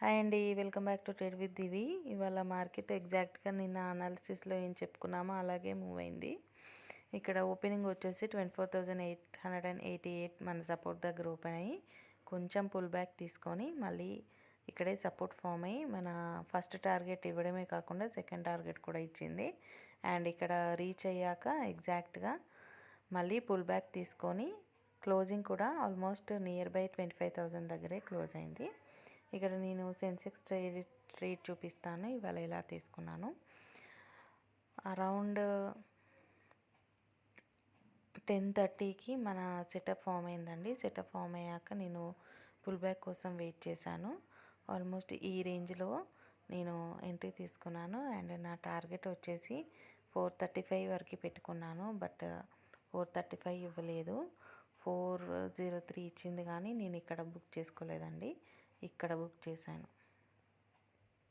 Hi అండి, welcome back to trade with Divi. ఇవాళ market ఎగ్జాక్ట్గా నిన్న అనాలిసిస్లో ఏం చెప్పుకున్నామో అలాగే మూవ్ అయింది. ఇక్కడ ఓపెనింగ్ వచ్చేసి 24,888 మన సపోర్ట్ దగ్గర ఓపెన్ అయ్యి కొంచెం పుల్ బ్యాక్ తీసుకొని మళ్ళీ ఇక్కడే సపోర్ట్ ఫామ్ అయ్యి మన ఫస్ట్ టార్గెట్ ఇవ్వడమే కాకుండా సెకండ్ టార్గెట్ కూడా ఇచ్చింది. అండ్ ఇక్కడ రీచ్ అయ్యాక ఎగ్జాక్ట్గా మళ్ళీ పుల్ బ్యాక్ తీసుకొని క్లోజింగ్ కూడా ఆల్మోస్ట్ నియర్ బై 25,000 దగ్గరే క్లోజ్ అయింది. ఇక్కడ నేను సెన్సెక్స్ ట్రేడ్ చూపిస్తాను. ఇవాళ ఎలా తీసుకున్నాను. అరౌండ్ 10:30కి మన సెటప్ ఫామ్ అయిందండి. సెటప్ ఫామ్ అయ్యాక నేను పుల్ బ్యాక్ కోసం వెయిట్ చేశాను. ఆల్మోస్ట్ ఈ రేంజ్లో నేను ఎంట్రీ తీసుకున్నాను. అండ్ నా టార్గెట్ వచ్చేసి 435 వరకు పెట్టుకున్నాను. బట్ 435 ఇవ్వలేదు, 403 ఇచ్చింది. కానీ నేను ఇక్కడ బుక్ చేసుకోలేదండి, ఇక్కడ బుక్ చేశాను.